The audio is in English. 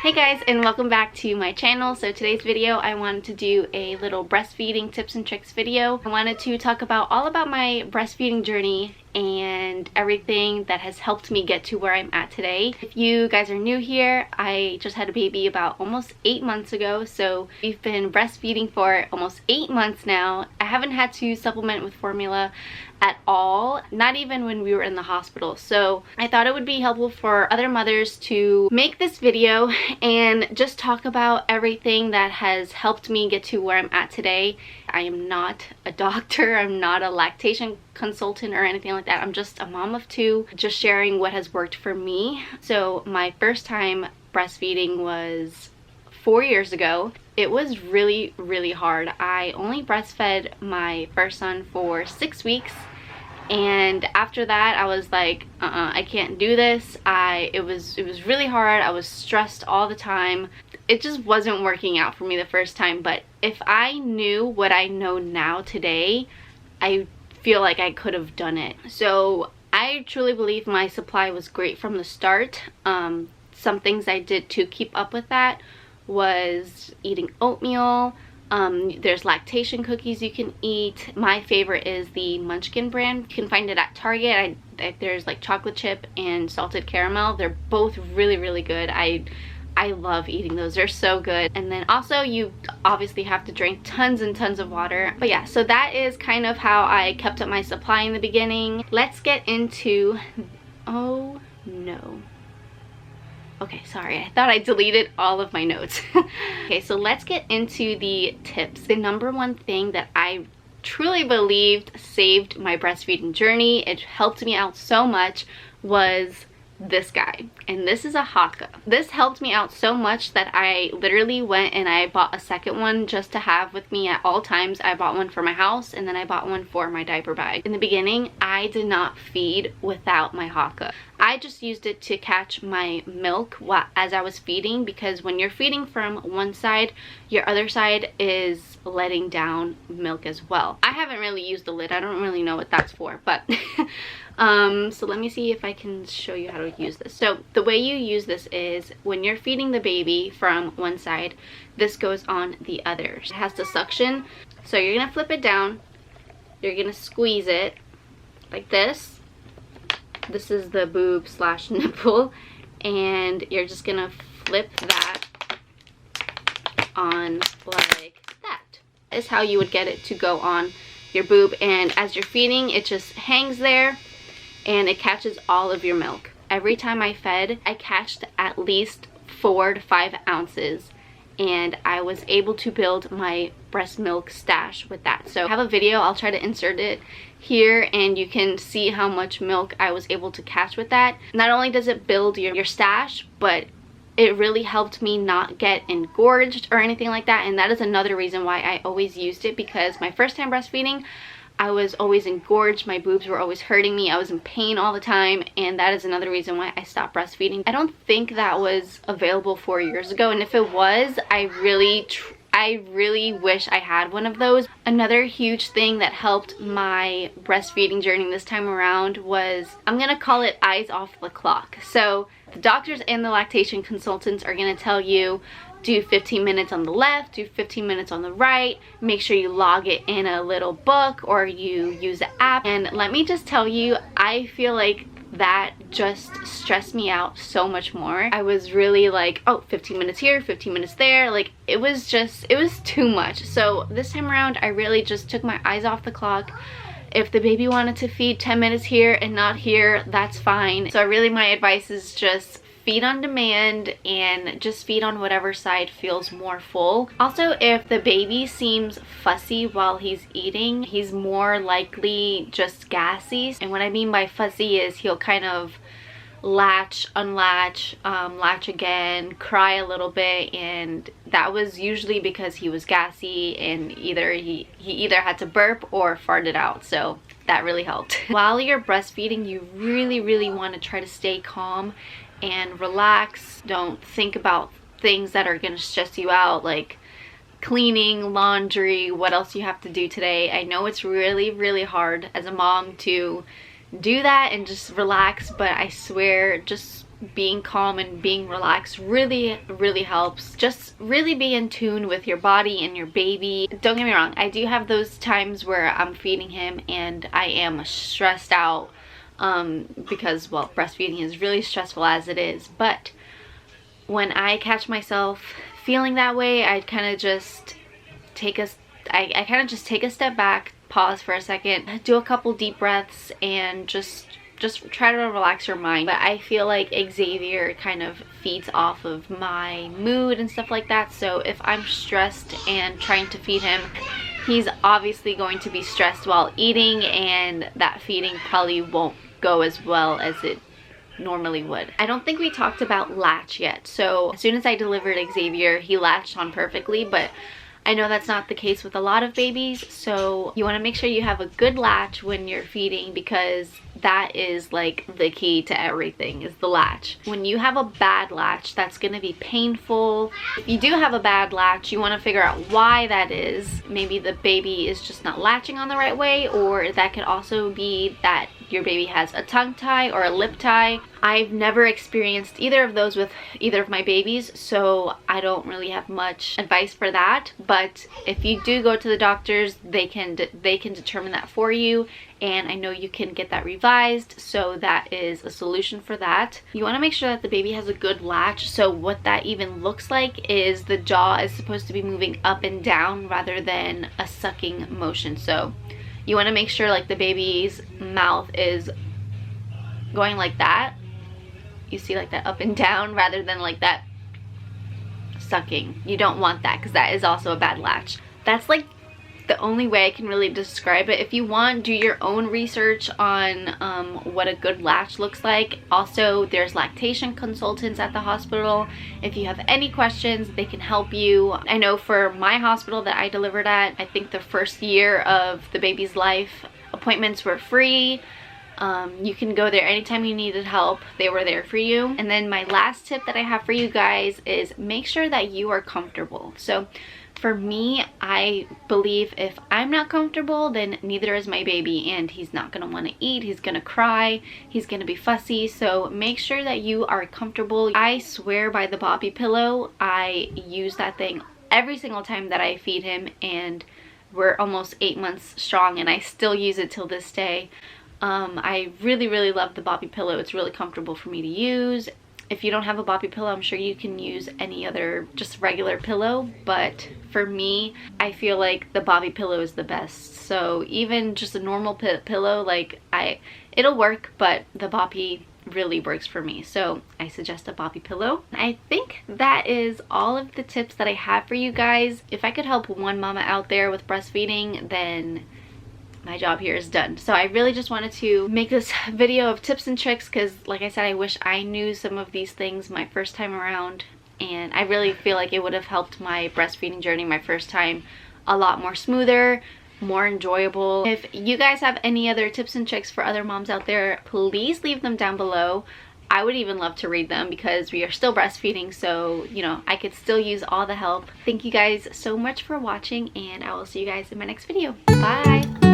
Hey guys, and welcome back to my channel. So today's video I wanted to do a little breastfeeding tips and tricks video. I wanted to talk about all about my breastfeeding journey and everything that has helped me get to where I'm at today. If you guys are new here, I just had a baby about almost 8 months ago, so we've been breastfeeding for almost 8 months now. I haven't had to supplement with formula at all, not even when we were in the hospital. So I thought it would be helpful for other mothers to make this video and just talk about everything that has helped me get to where I'm at today. I am not a doctor, I'm not a lactation consultant or anything like that. I'm just a mom of two, just sharing what has worked for me. So my first time breastfeeding was 4 years ago. It was really hard. I only breastfed my first son for 6 weeks, and after that I was like, I can't do this. It was really hard. I was stressed all the time. It just wasn't working out for me the first time. But if I knew what I know now today, I feel like I could have done it. So I truly believe my supply was great from the start. Some things I did to keep up with that was eating oatmeal. There's lactation cookies you can eat. My favorite is the Munchkin brand. You can find it at Target. There's like chocolate chip and salted caramel. They're both really good. I love eating those. They're so good. And then also you obviously have to drink tons and tons of water. But yeah, so that is kind of how I kept up my supply in the beginning. Let's get into, oh no. Okay, sorry, I thought I deleted all of my notes. Okay, so let's get into the tips. The number one thing that I truly believed saved my breastfeeding journey, it helped me out so much, was this guy. And this is a Hakka. This helped me out so much that I literally went and I bought a second one just to have with me at all times. I bought one for my house and then I bought one for my diaper bag. In the beginning, I did not feed without my Hakka. I just used it to catch my milk as I was feeding, because when you're feeding from one side, your other side is letting down milk as well. I haven't really used the lid. I don't really know what that's for, but so let me see if I can show you how to use this. So the way you use this is when you're feeding the baby from one side, this goes on the other. It has the suction, so you're gonna flip it down, you're gonna squeeze it like this. This is the boob / nipple, and you're just gonna flip that on like that. That is how you would get it to go on your boob, and as you're feeding, it just hangs there and it catches all of your milk. Every time I fed, I catched at least 4 to 5 ounces, and I was able to build my breast milk stash with that. So I have a video, I'll try to insert it here, and you can see how much milk I was able to catch with that. Not only does it build your stash, but it really helped me not get engorged or anything like that. And that is another reason why I always used it, because my first time breastfeeding, I was always engorged, my boobs were always hurting me, I was in pain all the time, and that is another reason why I stopped breastfeeding. I don't think that was available 4 years ago, and if it was, I really wish I had one of those. Another huge thing that helped my breastfeeding journey this time around was, I'm gonna call it eyes off the clock. So the doctors and the lactation consultants are gonna tell you, do 15 minutes on the left, do 15 minutes on the right, make sure you log it in a little book or you use the app. And let me just tell you, I feel like that just stressed me out so much more. I was really like, oh, 15 minutes here, 15 minutes there. Like, it was too much. So this time around, I really just took my eyes off the clock. If the baby wanted to feed 10 minutes here and not here, that's fine. So really my advice is just feed on demand and just feed on whatever side feels more full. Also, if the baby seems fussy while he's eating, he's more likely just gassy. And what I mean by fussy is he'll kind of latch, unlatch, latch again, cry a little bit, and that was usually because he was gassy and he either had to burp or fart it out. So that really helped. While you're breastfeeding, you really want to try to stay calm and relax. Don't think about things that are gonna stress you out, like cleaning, laundry, what else you have to do today. I know it's really hard as a mom to do that and just relax, but I swear, just being calm and being relaxed really helps. Just really be in tune with your body and your baby. Don't get me wrong, I do have those times where I'm feeding him and I am stressed out because, well, breastfeeding is really stressful as it is. But when I catch myself feeling that way, I kind of just take a step back, pause for a second, do a couple deep breaths, and just try to relax your mind. But I feel like Xavier kind of feeds off of my mood and stuff like that. So if I'm stressed and trying to feed him, he's obviously going to be stressed while eating, and that feeding probably won't go as well as it normally would. I don't think we talked about Latch yet. So as soon as I delivered Xavier, he latched on perfectly, but I know that's not the case with a lot of babies. So you want to make sure you have a good latch when you're feeding, because that is like the key to everything, is the latch. When you have a bad latch, that's going to be painful. If you do have a bad latch, you want to figure out why that is. Maybe the baby is just not latching on the right way, or that could also be that your baby has a tongue tie or a lip tie. I've never experienced either of those with either of my babies, so I don't really have much advice for that. But if you do go to the doctors, they can determine that for you, and I know you can get that revised, so that is a solution for that. You want to make sure that the baby has a good latch. So what that even looks like is the jaw is supposed to be moving up and down rather than a sucking motion. So you want to make sure like the baby's mouth is going like that. You see, like that up and down, rather than like that sucking. You don't want that, because that is also a bad latch. That's like the only way I can really describe it. If you want, do your own research on what a good latch looks like. Also, there's lactation consultants at the hospital. If you have any questions, they can help you. I know for my hospital that I delivered at, I think the first year of the baby's life, appointments were free. You can go there anytime you needed help. They were there for you. And then my last tip that I have for you guys is make sure that you are comfortable. So for me, I believe if I'm not comfortable, then neither is my baby, and he's not gonna want to eat, he's gonna cry, he's gonna be fussy. So make sure that you are comfortable. I swear by the Boppy pillow. I use that thing every single time that I feed him, and we're almost 8 months strong and I still use it till this day. I really love the Boppy pillow. It's really comfortable for me to use. If you don't have a Boppy pillow, I'm sure you can use any other just regular pillow, but for me, I feel like the Boppy pillow is the best. So even just a normal pillow, like it'll work, but the Boppy really works for me. So I suggest a Boppy pillow. I think that is all of the tips that I have for you guys. If I could help one mama out there with breastfeeding, then my job here is done. So I really just wanted to make this video of tips and tricks, because like I said, I wish I knew some of these things my first time around, and I really feel like it would have helped my breastfeeding journey my first time a lot more smoother, more enjoyable. If you guys have any other tips and tricks for other moms out there, please leave them down below. I would even love to read them, because we are still breastfeeding, so you know, I could still use all the help. Thank you guys so much for watching, and I will see you guys in my next video. Bye.